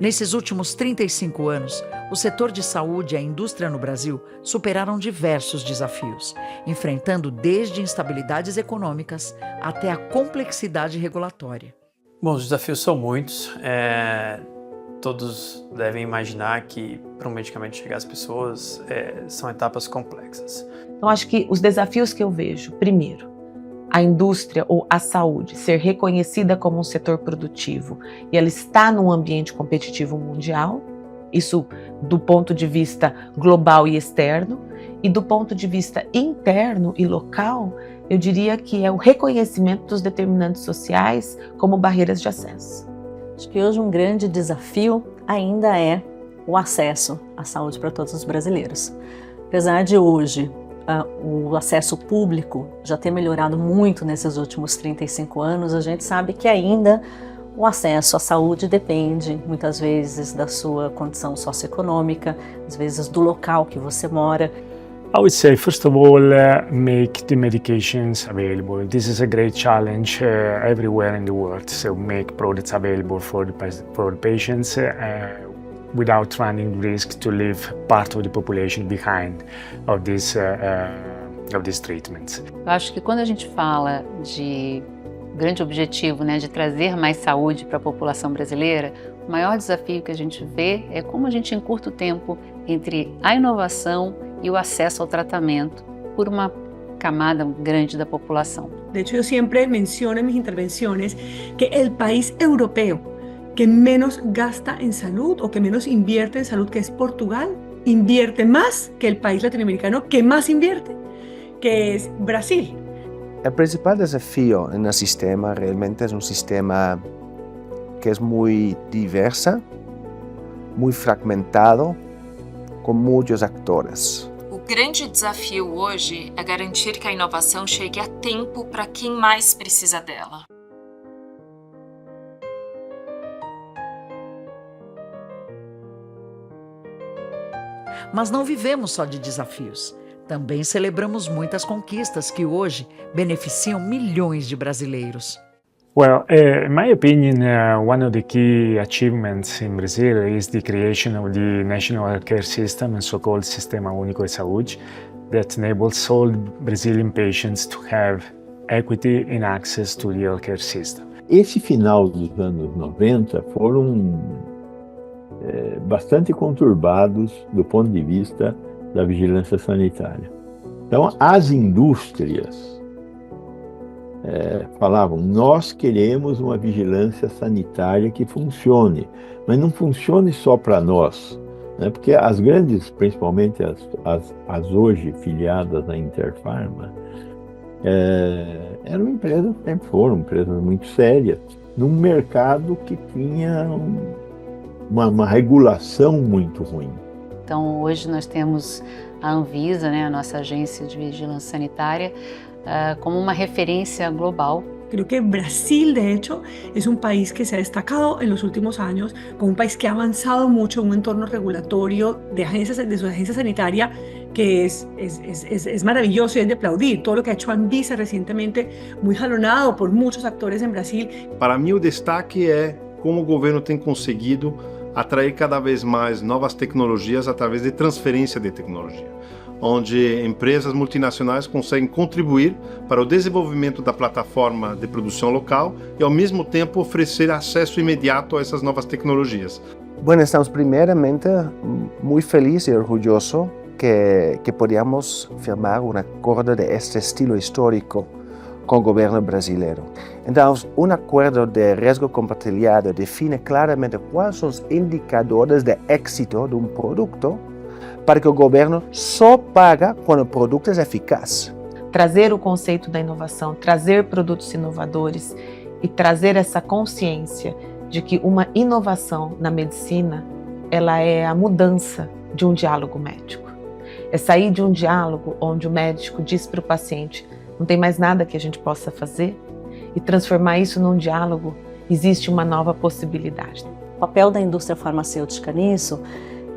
Nesses últimos 35 anos, o setor de saúde e a indústria no Brasil superaram diversos desafios, enfrentando desde instabilidades econômicas até a complexidade regulatória. Bom, os desafios são muitos. Todos devem imaginar que para um medicamento chegar às pessoas são etapas complexas. Então, acho que os desafios que eu vejo, primeiro, a indústria ou a saúde ser reconhecida como um setor produtivo e ela está num ambiente competitivo mundial, isso do ponto de vista global e externo, e do ponto de vista interno e local, eu diria que é o reconhecimento dos determinantes sociais como barreiras de acesso. Acho que hoje um grande desafio ainda é o acesso à saúde para todos os brasileiros. Apesar de hoje o acesso público já ter melhorado muito nesses últimos 35 anos, a gente sabe que ainda o acesso à saúde depende muitas vezes da sua condição socioeconômica, às vezes do local que você mora. I would say, first of all, make the medications available. This is a great challenge everywhere in the world. So make products available for the patients without running risk to leave part of the population behind of these treatments. Eu acho que quando a gente fala de grande objetivo, de trazer mais saúde para a população brasileira, o maior desafio que a gente vê é como a gente encurta o tempo entre a inovação e o acesso ao tratamento por uma camada grande da população. De hecho, yo siempre menciono en mis intervenciones que el país europeo que menos gasta en salud o que menos invierte en salud, que es Portugal, invierte más que el país latinoamericano que más invierte, que es Brasil. El principal desafío en el sistema realmente es un sistema que es muy diverso, muy fragmentado, com muitos atores. O grande desafio hoje é garantir que a inovação chegue a tempo para quem mais precisa dela. Mas não vivemos só de desafios. Também celebramos muitas conquistas que hoje beneficiam milhões de brasileiros. Well, in my opinion, one of the key achievements in Brazil is the creation of the National Healthcare System, and so-called Sistema Único de Saúde, that enables all Brazilian patients to have equity in access to the healthcare system. Esse final dos anos 90 foram bastante conturbados do ponto de vista da vigilância sanitária. Então, as indústrias falavam, nós queremos uma vigilância sanitária que funcione, mas não funcione só para nós, né? Porque as grandes, principalmente as hoje filiadas à Interpharma, eram empresas, sempre foram empresas muito sérias, num mercado que tinha uma regulação muito ruim. Então, hoje nós temos a Anvisa, a nossa agência de vigilância sanitária, como uma referencia global. Creo que Brasil, de hecho, es un país que se ha destacado en los últimos años como un país que ha avanzado mucho en un entorno regulatorio de su agencia sanitaria que es maravilloso y es de aplaudir. Todo lo que ha hecho Anvisa recientemente, muy jalonado por muchos actores en Brasil. Para mim, o destaque é como o governo tem conseguido atrair cada vez mais novas tecnologias através de transferência de tecnologia, onde empresas multinacionais conseguem contribuir para o desenvolvimento da plataforma de produção local e, ao mesmo tempo, oferecer acesso imediato a essas novas tecnologias. Bueno, estamos primeiramente muito felizes e orgulhosos que podíamos firmar um acordo de este estilo histórico com o governo brasileiro. Então, um acordo de risco compartilhado define claramente quais são os indicadores de êxito de um produto para que o governo só paga quando o produto é eficaz. Trazer o conceito da inovação, trazer produtos inovadores e trazer essa consciência de que uma inovação na medicina, ela é a mudança de um diálogo médico. É sair de um diálogo onde o médico diz para o paciente, não tem mais nada que a gente possa fazer, e transformar isso num diálogo, existe uma nova possibilidade. O papel da indústria farmacêutica nisso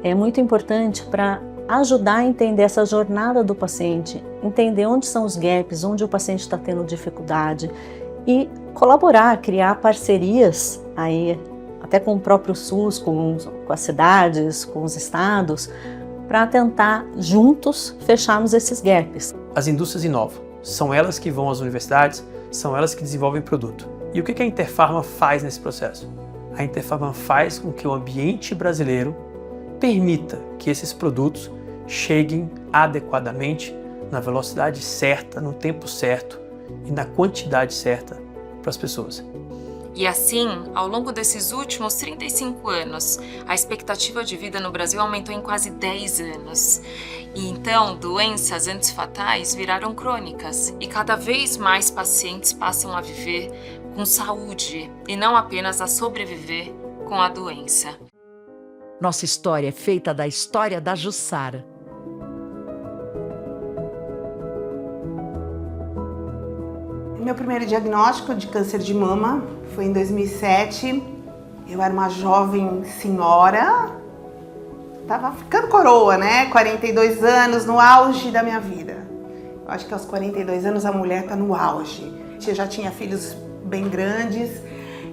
é muito importante para ajudar a entender essa jornada do paciente, entender onde são os gaps, onde o paciente está tendo dificuldade e colaborar, criar parcerias aí até com o próprio SUS, com as cidades, com os estados, para tentar juntos fecharmos esses gaps. As indústrias inovam, são elas que vão às universidades, são elas que desenvolvem produto. E o que a Interpharma faz nesse processo? A Interpharma faz com que o ambiente brasileiro permita que esses produtos cheguem adequadamente, na velocidade certa, no tempo certo e na quantidade certa para as pessoas. E assim, ao longo desses últimos 35 anos, a expectativa de vida no Brasil aumentou em quase 10 anos. E então, doenças antes fatais viraram crônicas e cada vez mais pacientes passam a viver com saúde e não apenas a sobreviver com a doença. Nossa história é feita da história da Jussara. Meu primeiro diagnóstico de câncer de mama foi em 2007. Eu era uma jovem senhora, tava ficando coroa, né? 42 anos, no auge da minha vida. Eu acho que aos 42 anos a mulher tá no auge. Eu já tinha filhos bem grandes,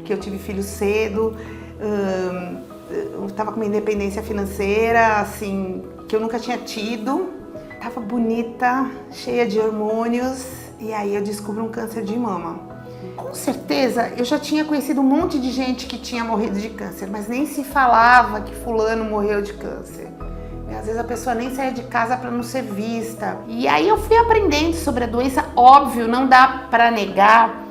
que eu tive filhos cedo. Eu tava com uma independência financeira, assim, que eu nunca tinha tido. Tava bonita, cheia de hormônios. E aí eu descubro um câncer de mama. Com certeza, eu já tinha conhecido um monte de gente que tinha morrido de câncer, mas nem se falava que fulano morreu de câncer. Às vezes a pessoa nem saía de casa para não ser vista. E aí eu fui aprendendo sobre a doença. Óbvio, não dá para negar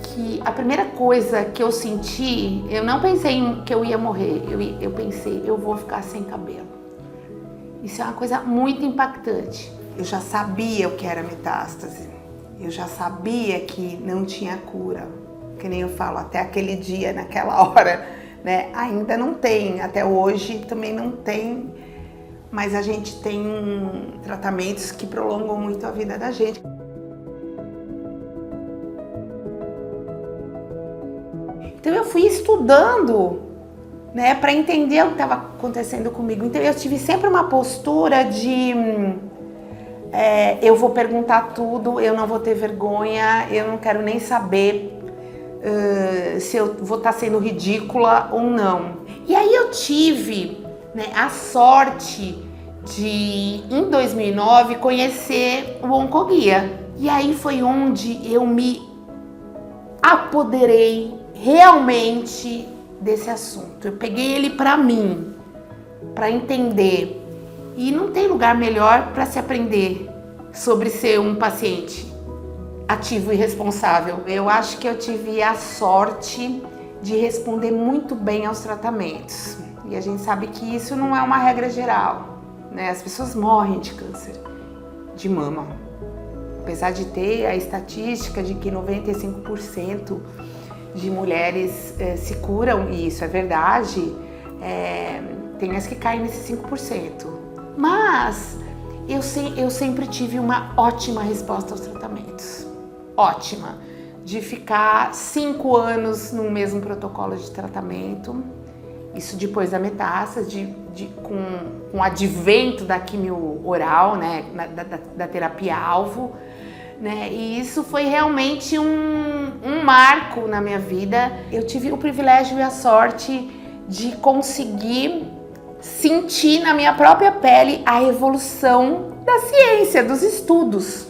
que a primeira coisa que eu senti, eu não pensei que eu ia morrer. Eu pensei, eu vou ficar sem cabelo. Isso é uma coisa muito impactante. Eu já sabia o que era metástase. Eu já sabia que não tinha cura, que nem eu falo, até aquele dia, naquela hora, né? Ainda não tem, até hoje também não tem, mas a gente tem tratamentos que prolongam muito a vida da gente. Então eu fui estudando, né, para entender o que estava acontecendo comigo. Então eu tive sempre uma postura de... eu vou perguntar tudo, eu não vou ter vergonha, eu não quero nem saber se eu vou estar sendo ridícula ou não. E aí eu tive, né, a sorte de, em 2009, conhecer o Oncoguia. E aí foi onde eu me apoderei realmente desse assunto. Eu peguei ele para mim, para entender. E não tem lugar melhor para se aprender sobre ser um paciente ativo e responsável. Eu acho que eu tive a sorte de responder muito bem aos tratamentos. E a gente sabe que isso não é uma regra geral, né? As pessoas morrem de câncer de mama. Apesar de ter a estatística de que 95% de mulheres se curam, e isso é verdade, tem as que caem nesses 5%. Mas eu sempre tive uma ótima resposta aos tratamentos. Ótima. De ficar 5 anos no mesmo protocolo de tratamento. Isso depois da metástase, com o advento da quimio oral, né, da terapia-alvo. Né, e isso foi realmente um marco na minha vida. Eu tive o privilégio e a sorte de conseguir sentir na minha própria pele a evolução da ciência, dos estudos.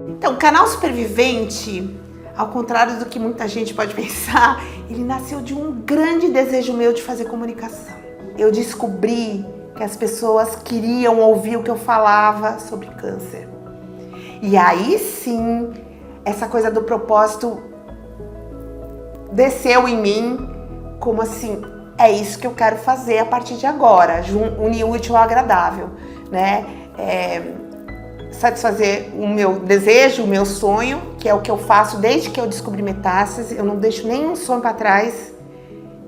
Então, o canal Supervivente, ao contrário do que muita gente pode pensar, ele nasceu de um grande desejo meu de fazer comunicação. Eu descobri que as pessoas queriam ouvir o que eu falava sobre câncer. E aí sim, essa coisa do propósito desceu em mim, como assim, é isso que eu quero fazer a partir de agora, unir o útil ao agradável, né? Satisfazer o meu desejo, o meu sonho, que é o que eu faço desde que eu descobri metástase. Eu não deixo nenhum sonho para trás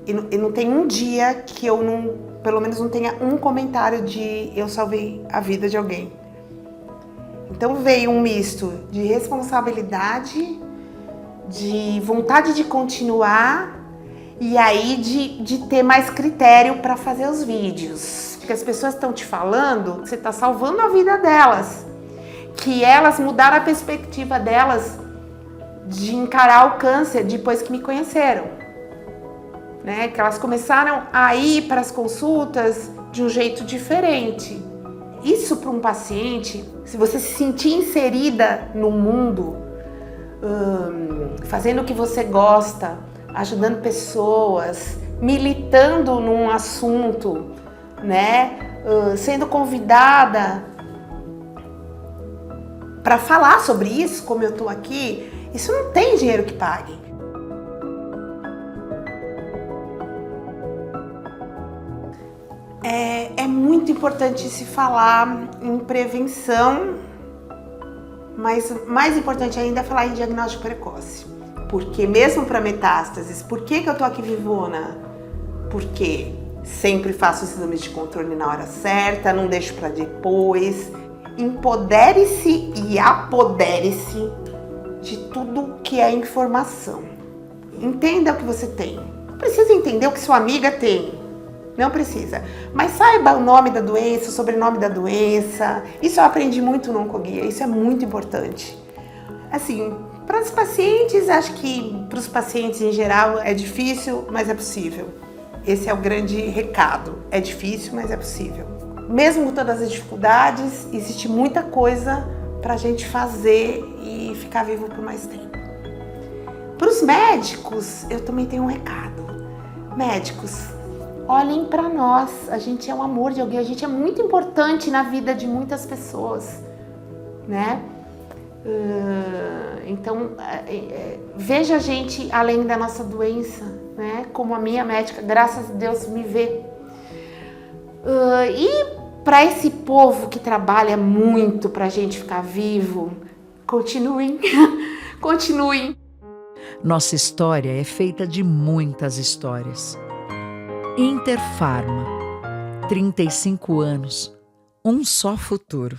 e não tem um dia que eu não, pelo menos não tenha um comentário de eu salvei a vida de alguém. Então veio um misto de responsabilidade, de vontade de continuar e aí de ter mais critério para fazer os vídeos. Porque as pessoas estão te falando que você está salvando a vida delas, que elas mudaram a perspectiva delas de encarar o câncer depois que me conheceram, né? Que elas começaram a ir para as consultas de um jeito diferente. Isso para um paciente, se você se sentir inserida no mundo, fazendo o que você gosta, ajudando pessoas, militando num assunto, né? Sendo convidada para falar sobre isso, como eu estou aqui, isso não tem dinheiro que pague. É muito importante se falar em prevenção, mas mais importante ainda é falar em diagnóstico precoce. Porque mesmo para metástases, por que eu estou aqui vivona? Porque sempre faço os exames de controle na hora certa, não deixo para depois. Empodere-se e apodere-se de tudo que é informação. Entenda o que você tem. Não precisa entender o que sua amiga tem. Não precisa. Mas saiba o nome da doença, o sobrenome da doença. Isso eu aprendi muito no Oncoguia. Isso é muito importante. Assim, para os pacientes, acho que para os pacientes em geral é difícil, mas é possível. Esse é o grande recado. É difícil, mas é possível. Mesmo com todas as dificuldades, existe muita coisa para a gente fazer e ficar vivo por mais tempo. Para os médicos, eu também tenho um recado. Médicos, olhem para nós. A gente é um amor de alguém, a gente é muito importante na vida de muitas pessoas, né? Então, veja a gente além da nossa doença, né? Como a minha médica, graças a Deus, me vê. E para esse povo que trabalha muito para a gente ficar vivo, continuem, continuem. Nossa história é feita de muitas histórias. Interpharma, 35 anos, um só futuro.